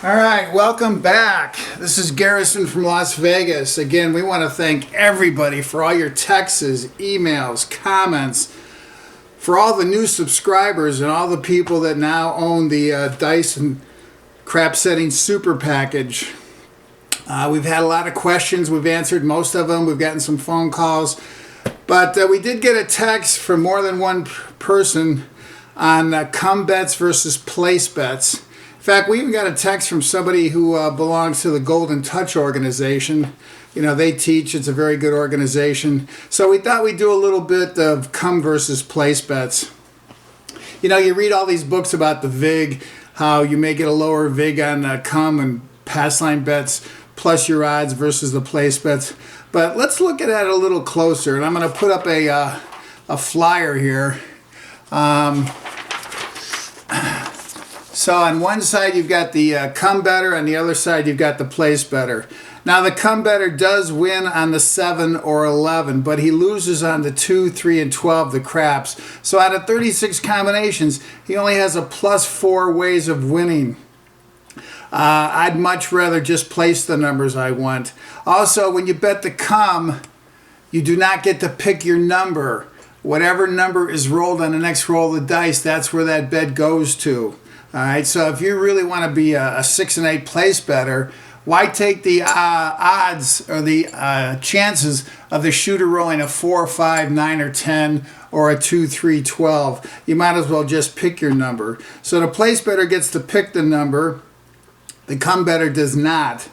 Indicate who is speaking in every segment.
Speaker 1: All right, welcome back. This is Garrison from Las Vegas. Again, we want to thank everybody for all your texts, emails, comments, for all the new subscribers and all the people that now own the Dyson Crap Setting Super Package. We've had a lot of questions. We've answered most of them. We've gotten some phone calls. But we did get a text from more than one person on come bets versus place bets. In fact, we even got a text from somebody who belongs to the Golden Touch organization. You know, they teach. It's a very good organization. So we thought we'd do a little bit of come versus place bets. You know, you read all these books about the VIG, how you may get a lower VIG on come and pass line bets, plus your odds versus the place bets. But let's look at it a little closer. And I'm going to put up a flyer here. So on one side you've got the come better, on the other side you've got the place better. Now the come better does win on the 7 or 11, but he loses on the 2, 3, and 12, the craps. So out of 36 combinations, he only has a +4 ways of winning. I'd much rather just place the numbers I want. Also, when you bet the come, you do not get to pick your number. Whatever number is rolled on the next roll of the dice, that's where that bet goes to. All right, so if you really want to be a 6 and 8 place better, why take the odds or the chances of the shooter rolling a 4, 5, 9, or 10 or a 2, 3, 12? You might as well just pick your number. So the place better gets to pick the number. The come better does not.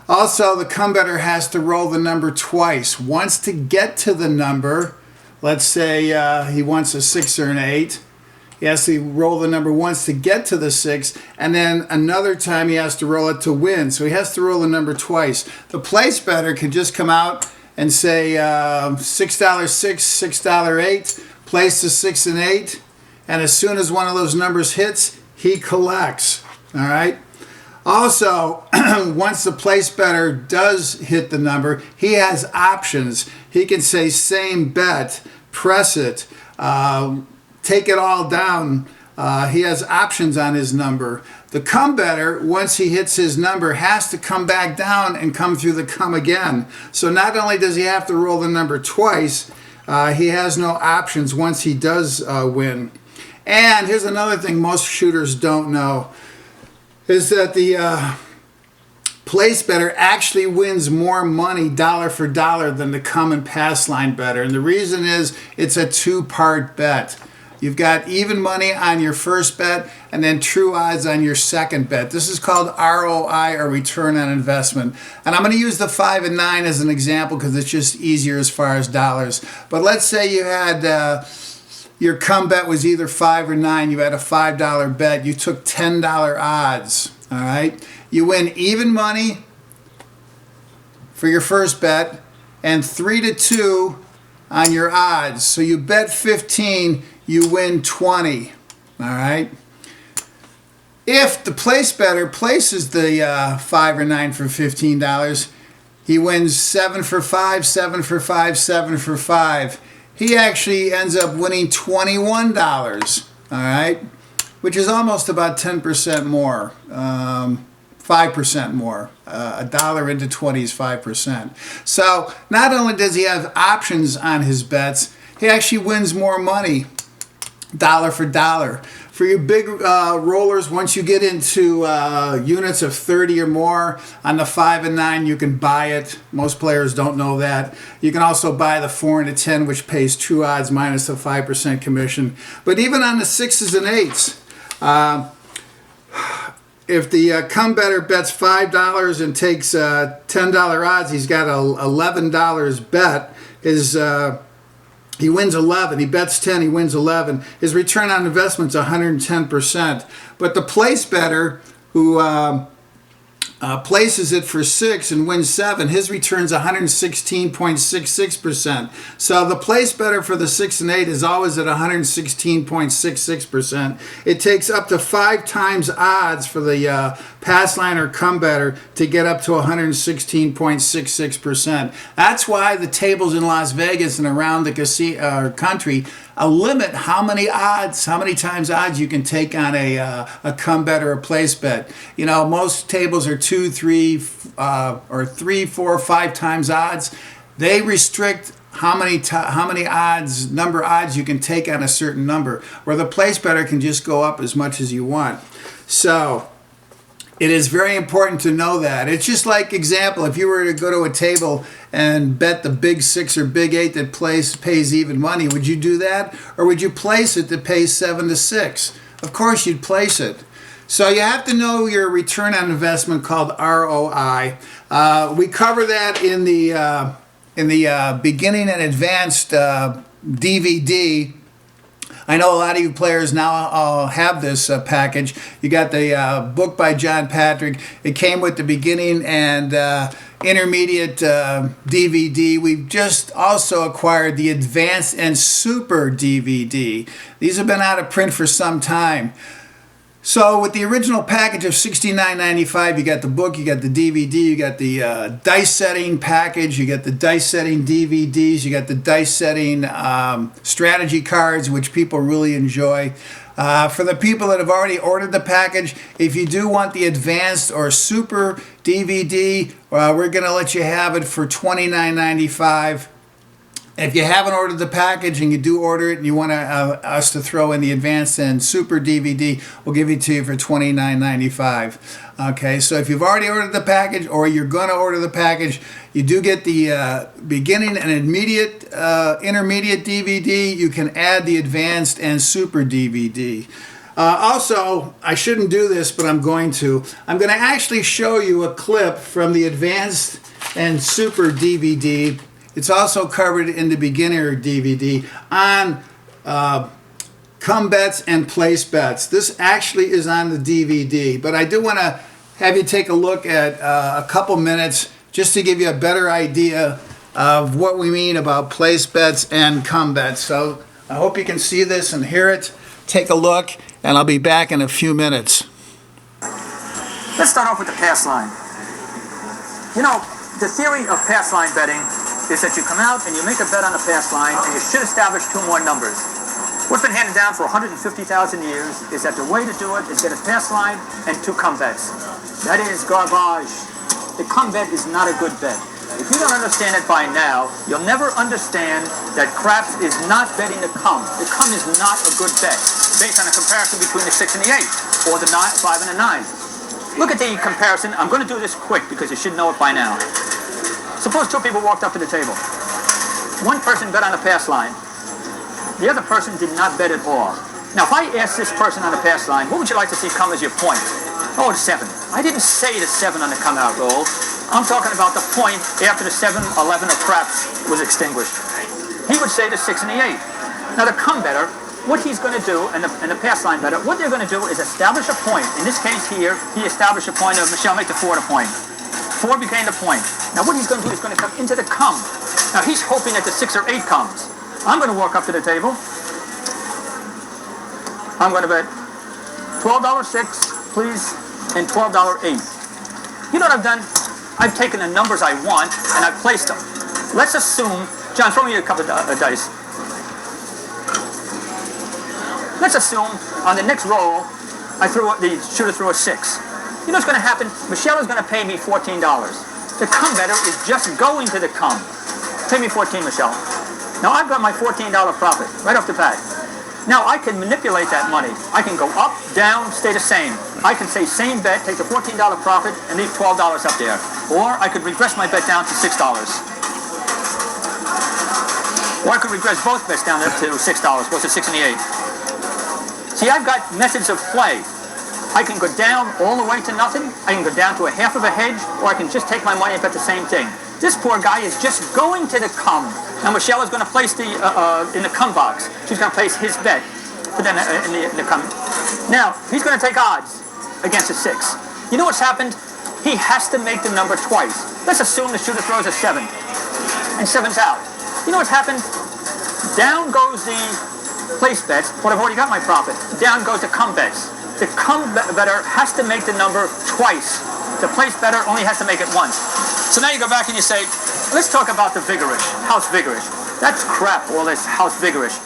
Speaker 1: Also, the come better has to roll the number twice. Once to get to the number, let's say he wants a 6 or an 8. He has to roll the number once to get to the 6, and then another time he has to roll it to win. So he has to roll the number twice. The place better can just come out and say $6, $6, $8, place the 6 and 8, and as soon as one of those numbers hits, he collects. All right? Also, once the place better does hit the number, he has options. He can say same bet, press it, take it all down. He has options on his number. The come better, once he hits his number, has to come back down and come through the come again. So not only does he have to roll the number twice, he has no options once he does win. And here's another thing most shooters don't know, is that the place better actually wins more money dollar for dollar than the come and pass line better. And the reason is it's a two-part bet. You've got even money on your first bet and then true odds on your second bet. This is called ROI, or return on investment. And I'm going to use the 5 and 9 as an example because it's just easier as far as dollars. But let's say you had your come bet was either 5 or 9. You had a $5 bet. You took $10 odds. All right. You win even money for your first bet and 3 to 2 on your odds. So you bet 15, you win 20. All right. If the place better places the 5 or 9 for $15, he wins 7 for 5, 7 for 5, 7 for 5. He actually ends up winning $21. All right, which is almost about 10% more. 5% more. A dollar into 20 is 5%. So not only does he have options on his bets, he actually wins more money, dollar for dollar. For your big rollers, once you get into units of 30 or more, on the 5 and 9, you can buy it. Most players don't know that. You can also buy the 4 and the 10, which pays true odds minus the 5% commission. But even on the 6s and 8s, if the come better bets $5 and takes $10 odds, he's got a $11 bet. He wins 11. He bets 10. He wins 11. His return on investment is 110%. But the place better, who places it for 6 and wins 7, his return's 116.66%. So the place better for the 6 and 8 is always at 116.66%. It takes up to 5 times odds for the pass line or come better to get up to 116.66%. That's why the tables in Las Vegas and around the casino country limit how many times odds you can take on a come bet or a place bet. You know, most tables are 2, 3, or 3, 4, 5 times odds. They restrict how many odds you can take on a certain number, where the place better can just go up as much as you want. So it is very important to know that. It's just like, example, if you were to go to a table and bet the big 6 or big 8 that pays even money, would you do that? Or would you place it that pays 7 to 6? Of course you'd place it. So you have to know your return on investment, called ROI. We cover that in the beginning and advanced DVD. I know a lot of you players now have this package. You got the book by John Patrick. It came with the beginning and intermediate DVD. We've just also acquired the advanced and super DVD. These have been out of print for some time. So with the original package of $69.95, you got the book, you got the DVD, you got the dice setting package, you got the dice setting DVDs, you got the dice setting strategy cards, which people really enjoy. For the people that have already ordered the package, if you do want the advanced or super DVD, we're going to let you have it for $29.95. If you haven't ordered the package and you do order it and you want us to throw in the advanced and super DVD, we'll give it to you for $29.95. Okay, so if you've already ordered the package or you're going to order the package, you do get the beginning and intermediate DVD. You can add the advanced and super DVD. Also, I shouldn't do this, but I'm going to. I'm going to actually show you a clip from the advanced and super DVD. It's also covered in the beginner DVD on come bets and place bets. This actually is on the DVD, but I do want to have you take a look at a couple minutes just to give you a better idea of what we mean about place bets and come bets. So I hope you can see this and hear it. Take a look, and I'll be back in a few minutes.
Speaker 2: Let's start off with the pass line. You know, the theory of pass line betting is that you come out and you make a bet on a pass line and you should establish 2 more numbers. What's been handed down for 150,000 years is that the way to do it is get a pass line and 2 come bets. That is garbage. The come bet is not a good bet. If you don't understand it by now, you'll never understand that craps is not betting the come. The come is not a good bet based on a comparison between the 6 and the 8 or the 5 and the 9. Look at the comparison. I'm going to do this quick because you should know it by now. Suppose 2 people walked up to the table. One person bet on a pass line. The other person did not bet at all. Now, if I ask this person on the pass line, what would you like to see come as your point? Oh, the 7. I didn't say the 7 on the come-out roll. I'm talking about the point after the 7, 11, or craps was extinguished. He would say the 6 and the 8. Now, the come better, what he's going to do, and the pass line better, what they're going to do is establish a point. In this case here, he established a point of, Michelle, make the 4 the point. 4 became the point. Now what he's going to do is going to come into the come. Now he's hoping that the 6 or 8 comes. I'm going to walk up to the table. I'm going to bet $12.06, please, and $12.08. You know what I've done? I've taken the numbers I want and I've placed them. Let's assume, John, throw me a couple of dice. Let's assume on the next roll, the shooter threw a 6. You know what's going to happen? Michelle is going to pay me $14. The come better is just going to the come. Pay me $14, Michelle. Now I've got my $14 profit right off the bat. Now I can manipulate that money. I can go up, down, stay the same. I can say same bet, take the $14 profit, and leave $12 up there. Or I could regress my bet down to $6. Or I could regress both bets down to $6, both the 6 and the 8. See, I've got methods of play. I can go down all the way to nothing, I can go down to a half of a hedge, or I can just take my money and bet the same thing. This poor guy is just going to the come. Now Michelle is going to place in the come box. She's going to place his bet in the come. Now, he's going to take odds against a 6. You know what's happened? he has to make the number twice. Let's assume the shooter throws a 7, and 7's out. You know what's happened? Down goes the place bets, but I've already got my profit. Down goes the come bets. The come better has to make the number twice. The place better only has to make it once. So now you go back and you say, let's talk about the vigorish, house vigorish. That's crap, all this house vigorish.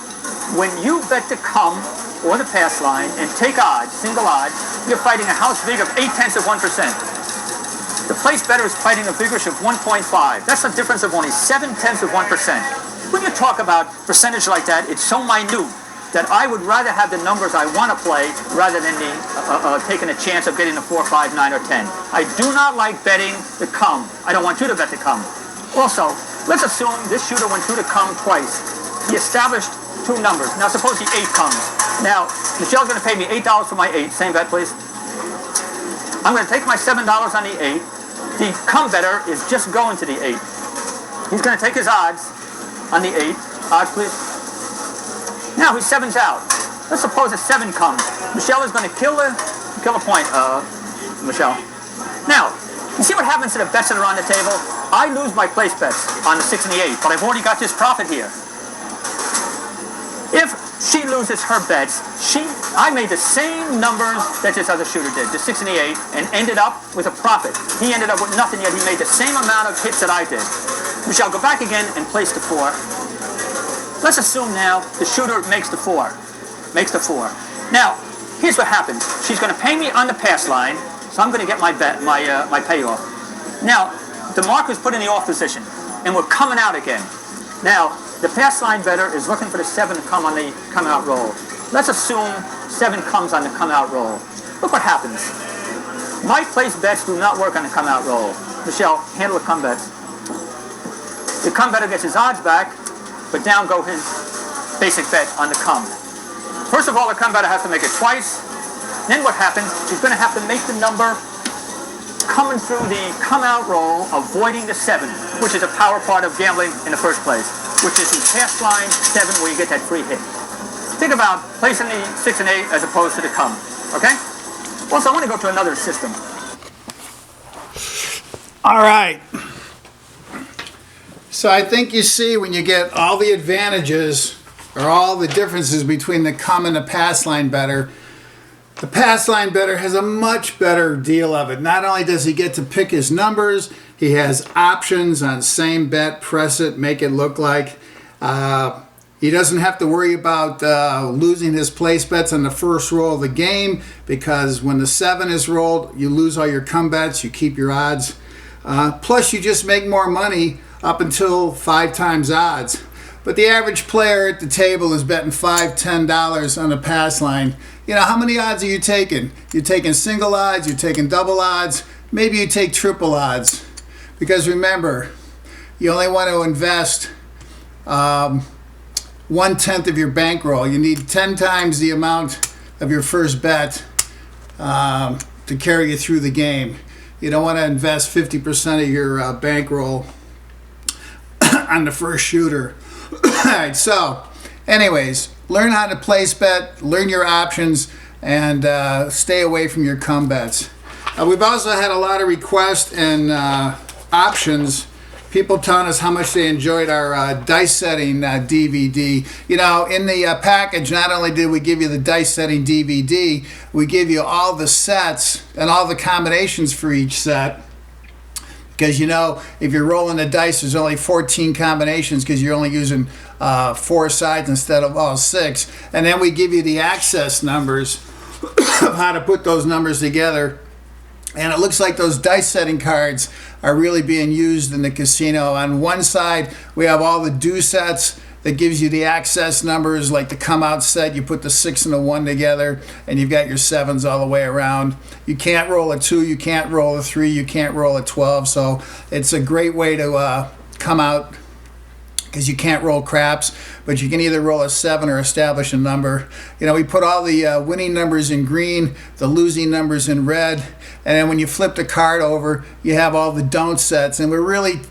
Speaker 2: When you bet the come or the pass line and take odds, single odds, you're fighting a house vigor of 0.8%. The place better is fighting a vigorish of 1.5. That's a difference of only 0.7%. When you talk about percentage like that, it's so minute that I would rather have the numbers I want to play rather than taking a chance of getting a 4, 5, 9, or 10. I do not like betting the come. I don't want you to bet the come. Also, let's assume this shooter went through the come twice. He established 2 numbers. Now suppose the 8 comes. Now, Michelle's going to pay me $8 for my 8. Same bet, please. I'm going to take my $7 on the 8. The come better is just going to the 8. He's going to take his odds on the 8. Odds, please. Now his 7's out. Let's suppose a 7 comes. Michelle is going to kill a point, Michelle. Now, you see what happens to the bets that are on the table? I lose my place bets on the 6 and the 8, but I've already got this profit here. If she loses her bets, I made the same numbers that this other shooter did, the 6 and the 8, and ended up with a profit. He ended up with nothing, yet he made the same amount of hits that I did. Michelle, go back again and place the 4. Let's assume now the shooter makes the 4. Now, here's what happens. She's going to pay me on the pass line, so I'm going to get my bet, my payoff. Now, the marker's put in the off position, and we're coming out again. Now, the pass line better is looking for the 7 to come on the come out roll. Let's assume 7 comes on the come out roll. Look what happens. My place bets do not work on the come out roll. Michelle, handle the come bets. The come better gets his odds back, but down go his basic bet on the come. First of all, the come better has to make it twice. Then what happens? She's going to have to make the number coming through the come out roll, avoiding the 7, which is a power part of gambling in the first place, which is the pass line 7 where you get that free hit. Think about placing the 6 and 8 as opposed to the come. Okay? Also, I want to go to another system.
Speaker 1: All right. So I think you see when you get all the advantages or all the differences between the come and the pass line better, the pass line better has a much better deal of it. Not only does he get to pick his numbers, he has options on same bet, press it, make it look like. He doesn't have to worry about losing his place bets on the first roll of the game, because when the 7 is rolled, you lose all your come bets, you keep your odds. Plus, you just make more money up until 5 times odds. But the average player at the table is betting $5, $10 on the pass line. You know, how many odds are you taking? You're taking single odds, you're taking double odds, maybe you take triple odds. Because remember, you only want to invest 1/10 of your bankroll. You need 10 times the amount of your first bet to carry you through the game. You don't want to invest 50% of your bankroll on the first shooter. Alright, so anyways, learn how to place bet, learn your options, and stay away from your come bets. We've also had a lot of requests and options. People telling us how much they enjoyed our dice setting DVD. You know, in the package, not only did we give you the dice setting DVD, we give you all the sets and all the combinations for each set. Because, you know, if you're rolling the dice, there's only 14 combinations because you're only using 4 sides instead of all 6. And then we give you the access numbers of how to put those numbers together. And it looks like those dice setting cards are really being used in the casino. On one side, we have all the do sets that gives you the access numbers, like the come out set. You put the 6 and the 1 together, and you've got your 7s all the way around. You can't roll a 2, you can't roll a 3, you can't roll a 12. So it's a great way to come out, because you can't roll craps, but you can either roll a 7 or establish a number. You know, we put all the winning numbers in green, the losing numbers in red, and then when you flip the card over, you have all the don't sets. And we're really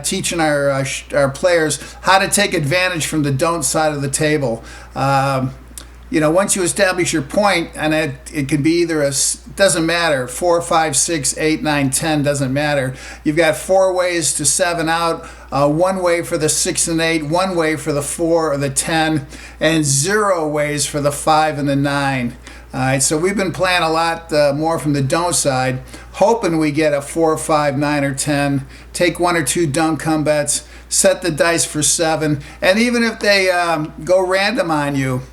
Speaker 1: teaching our players how to take advantage from the don't side of the table. once you establish your point, and it can be either doesn't matter, 4, 5, 6, 8, 9, 10, doesn't matter. You've got 4 ways to 7 out, 1 way for the 6 and 8, 1 way for the 4 or the 10, and 0 ways for the 5 and the 9. All right, so we've been playing a lot more from the don't side, hoping we get a 4, 5, 9, or 10. Take 1 or 2 don't come bets, set the dice for 7, and even if they go random on you,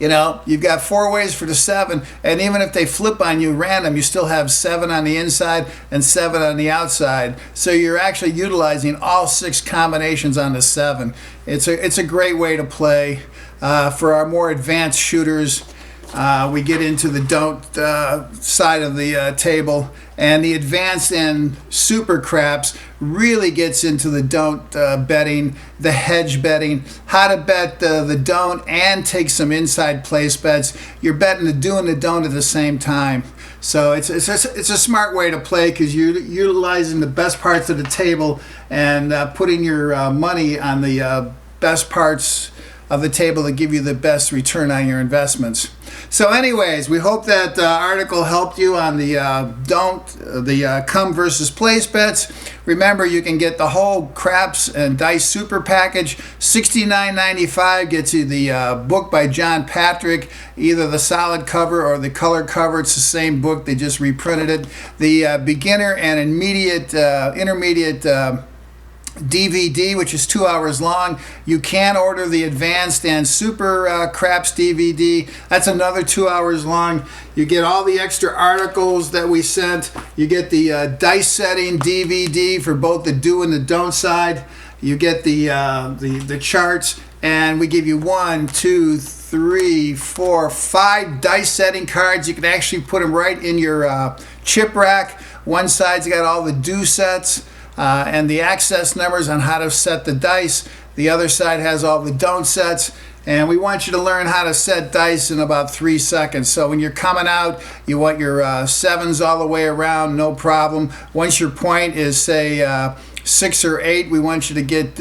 Speaker 1: you've got 4 ways for the 7, and even if they flip on you random, you still have 7 on the inside and 7 on the outside. So you're actually utilizing all 6 combinations on the 7. It's a great way to play. For our more advanced shooters, we get into the don't side of the table, and the advanced and super craps really gets into the don't betting, the hedge betting, how to bet the don't and take some inside place bets. You're betting the do and the don't at the same time. So it's a smart way to play because you're utilizing the best parts of the table and putting your money on the best parts of the table to give you the best return on your investments. So anyways, we hope that article helped you on the come versus place bets. Remember, you can get the whole craps and dice super package. $69.95 gets you the book by John Patrick, either the solid cover or the color cover. It's the same book, they just reprinted it. The beginner and intermediate DVD, which is 2 hours long. You can order the advanced and super craps DVD. That's another 2 hours long. You get all the extra articles that we sent. You get the dice setting DVD for both the do and the don't side. You get the charts, and we give you 1, 2, 3, 4, 5 dice setting cards. You can actually put them right in your chip rack. One side's got all the do sets and the access numbers on how to set the dice. The other side has all the don't sets, and we want you to learn how to set dice in about 3 seconds. So when you're coming out, you want your 7s all the way around, no problem. Once your point is, say, 6 or 8, we want you to get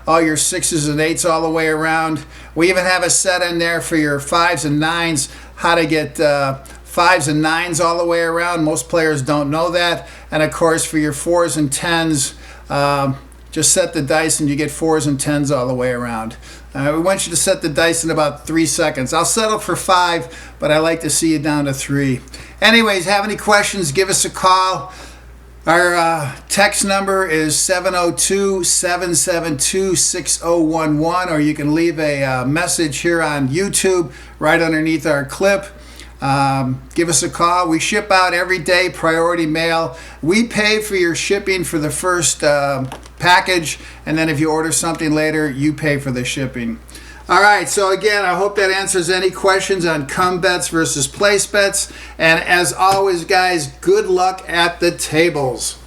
Speaker 1: all your 6s and 8s all the way around. We even have a set in there for your 5s and 9s, how to get 5s and 9s all the way around. Most players don't know that. And of course, for your 4s and 10s, just set the dice and you get 4s and 10s all the way around. We want you to set the dice in about 3 seconds. I'll settle for 5, but I like to see you down to 3. Anyways, have any questions, give us a call. Our text number is 702-772-6011, or you can leave a message here on YouTube right underneath our clip. Give us a call. We ship out every day, priority mail. We pay for your shipping for the first package, and then if you order something later, you pay for the shipping. All right, so again, I hope that answers any questions on come bets versus place bets. And as always, guys, good luck at the tables.